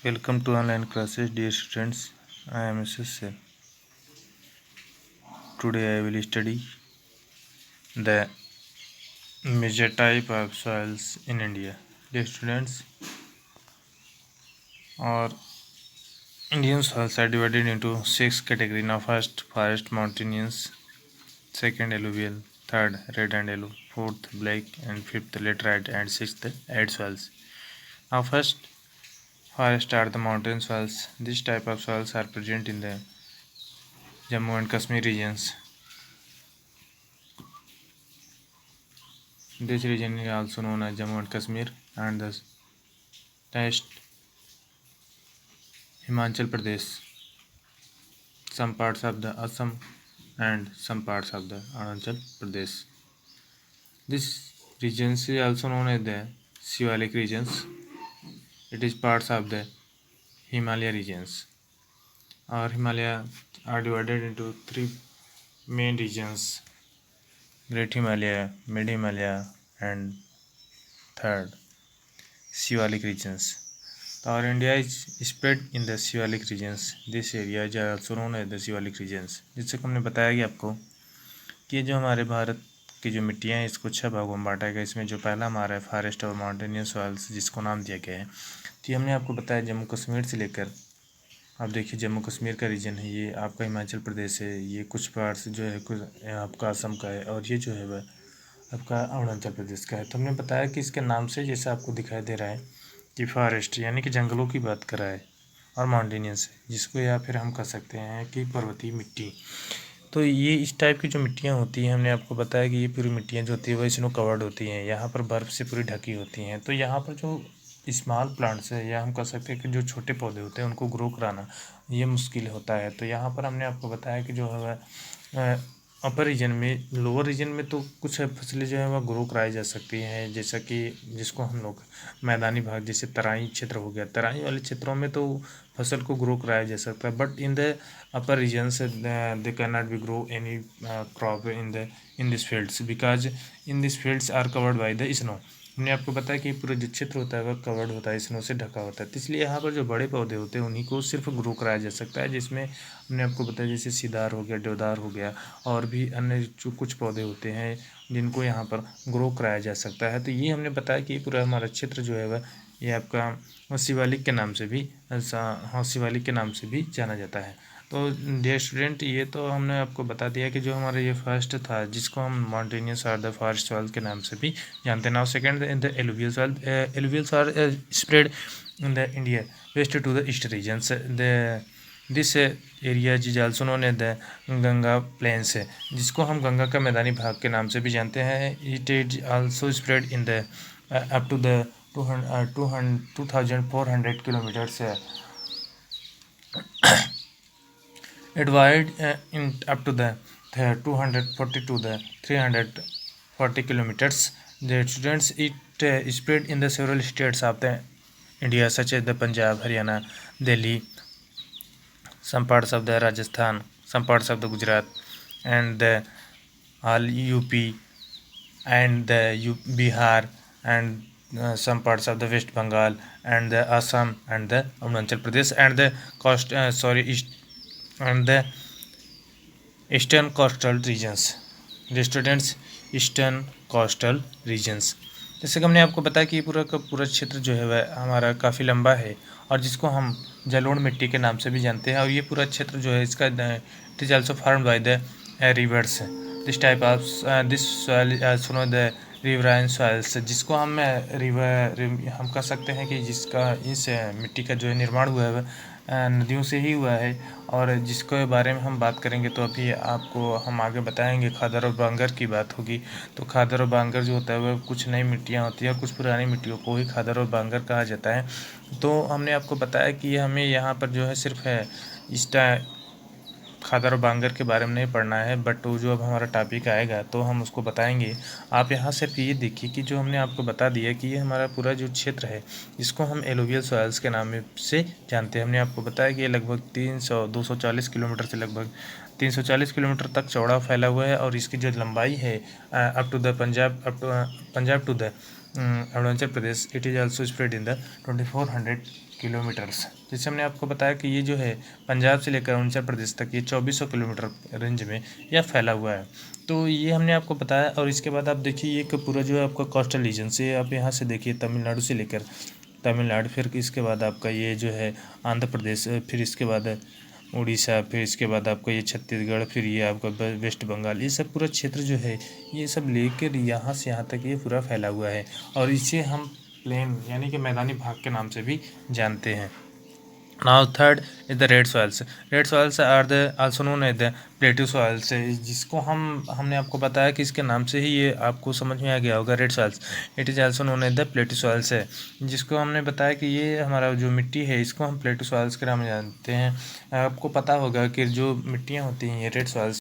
Welcome to online classes, dear students. I am SSL. Today I will study the major type of soils in India. Dear students, our Indian soils are divided into 6 categories. Now, first, forest mountainous, second, alluvial, third, red and yellow, fourth, black, and fifth, laterite, and sixth, arid soils. Now, first, forest are the mountain soils. This type of soils are present in the Jammu and Kashmir regions. This region is also known as Jammu and Kashmir and the next Himachal Pradesh, some parts of the Assam and some parts of the Arunachal Pradesh. This region is also known as the Shivalik regions. It is parts of the Himalaya regions. Our Himalaya are divided into 3 main regions: Great Himalaya, Mid Himalaya, and third, Shivalik regions. Our India is spread in the Shivalik regions. This area is also known as the Shivalik regions. जिससे हमने बताया कि आपको कि जो हमारे भारत की जो मिट्टियाँ हैं इसको 6 भागों में बांटा गया। इसमें जो पहला हमारा है फॉरेस्ट और माउंटेनियस सॉइल्स, जिसको नाम दिया गया है। तो ये हमने आपको बताया जम्मू कश्मीर से लेकर, आप देखिए जम्मू कश्मीर का रीजन है, ये आपका हिमाचल प्रदेश है, ये कुछ पार्ट्स जो है कुछ आपका असम का है, और ये जो है वह आपका अरुणाचल प्रदेश का है। तो हमने बताया कि इसके नाम से जैसे आपको दिखाई दे रहा है कि फॉरेस्ट यानी कि जंगलों की बात कर रहा है, और माउंटेनियस जिसको या फिर हम कह सकते हैं कि पर्वतीय मिट्टी। तो ये इस टाइप की जो मिट्टियाँ होती हैं, हमने आपको बताया कि ये पूरी मिट्टियाँ जो होती है वह स्नो कवर्ड होती हैं, यहाँ पर बर्फ़ से पूरी ढकी होती हैं। तो यहाँ पर जो स्मॉल प्लांट्स है, या हम कह सकते हैं कि जो छोटे पौधे होते हैं उनको ग्रो कराना ये मुश्किल होता है। तो यहाँ पर हमने आपको बताया कि जो है अपर रीजन में, लोअर रीजन में तो कुछ फसलें जो है वह ग्रो कराई जा सकती हैं, जैसा कि जिसको हम लोग मैदानी भाग जैसे तराई क्षेत्र हो गया, तराई वाले क्षेत्रों में तो फसल को ग्रो कराया जा सकता है। But in the upper regions they can not be grow any crop in this fields because in this fields are covered by the snow. हमने आपको बताया कि पूरा जो क्षेत्र होता है वह कवर्ड होता है, स्नो से ढका होता है। तो इसलिए यहाँ पर जो बड़े पौधे होते हैं उन्हीं को सिर्फ ग्रो कराया जा सकता है, जिसमें हमने आपको बताया जैसे सीदार हो गया, देवदार हो गया, और भी अन्य जो कुछ पौधे होते हैं जिनको यहाँ पर ग्रो कराया जा सकता है। तो ये हमने बताया कि पूरा हमारा क्षेत्र जो है वह ये आपका शिवालिक के नाम से भी शिवालिक के नाम से भी जाना जाता है। तो डियर स्टूडेंट, ये तो हमने आपको बता दिया कि जो हमारा ये फर्स्ट था जिसको हम माउंटेनियस और द फॉरेस्ट सॉइल के नाम से भी जानते हैं। Now second in the alluvial soil. Alluvial soil spread in the India west to the east regions. This area is also known as the Ganga plains है, जिसको हम गंगा का मैदानी भाग के नाम से भी जानते हैं। It is also spread in the up to the 2400 kilometers. It wide in up to the 240 to the 340 kilometers. The students it spread in the several states of the India, such as the Punjab, Haryana, Delhi, some parts of the Rajasthan, some parts of the Gujarat, and the all UP and the Bihar, and some parts of the West Bengal and the Assam and the Arunachal Pradesh and the and the eastern coastal regions. The students eastern coastal regions, जैसे कि हमने आपको बताया कि पूरा का पूरा क्षेत्र जो है वह हमारा काफ़ी लंबा है, और जिसको हम जलोढ़ मिट्टी के नाम से भी जानते हैं। और ये पूरा क्षेत्र जो है इसका it is also formed by the reverse. This type of this soil also know the riverine soils, जिसको हम हम कह सकते हैं कि जिसका इस मिट्टी का जो है निर्माण हुआ है नदियों से ही हुआ है। और जिसके बारे में हम बात करेंगे तो अभी आपको हम आगे बताएंगे, खादर और बांगर की बात होगी। तो खादर और बांगर जो होता है वह कुछ नई मिट्टियाँ होती हैं, कुछ पुरानी मिट्टियों को ही खादर और बांगर कहा जाता है। तो हमने आपको बताया कि हमें यहाँ पर जो है सिर्फ है इस खादर और बांगर के बारे में नहीं पढ़ना है, बट वो जो अब हमारा टॉपिक आएगा तो हम उसको बताएंगे। आप यहाँ सिर्फ ये देखिए कि जो हमने आपको बता दिया कि ये हमारा पूरा जो क्षेत्र है इसको हम एलुवियल सॉइल्स के नाम से जानते हैं। हमने आपको बताया कि ये लगभग 240 किलोमीटर से लगभग 340 किलोमीटर तक चौड़ा फैला हुआ है, और इसकी जो लंबाई है up to the Punjab to the Arunachal Pradesh it is also spread in the 2400 kilometres. जैसे हमने आपको बताया कि ये जो है पंजाब से लेकर अरुणाचल प्रदेश तक ये 2400 किलोमीटर रेंज में यह फैला हुआ है। तो ये हमने आपको बताया। और इसके बाद आप देखिए ये पूरा जो है आपका कोस्टल रीजन से आप यहाँ से देखिए तमिलनाडु से लेकर तमिलनाडु, फिर इसके बाद आपका ये जो है आंध्र प्रदेश, फिर इसके बाद उड़ीसा, फिर इसके बाद आपका ये छत्तीसगढ़, फिर ये आपका वेस्ट बंगाल, ये सब पूरा क्षेत्र जो है ये सब लेकर यहाँ से यहाँ तक ये पूरा फैला हुआ है। और इसे हम प्लेन यानी कि मैदानी भाग के नाम से भी जानते हैं। Now third is the red soils. Red soils are the also known as the plateau soils, जिसको हमने आपको बताया कि इसके नाम से ही ये आपको समझ में आ गया होगा red soils. It is also known as the plateau soils है, जिसको हमने बताया कि ये हमारा जो मिट्टी है इसको हम प्लेट्यू सॉइल्स के नाम से जानते हैं। आपको पता होगा कि जो मिट्टियाँ होती हैं ये रेड सॉइल्स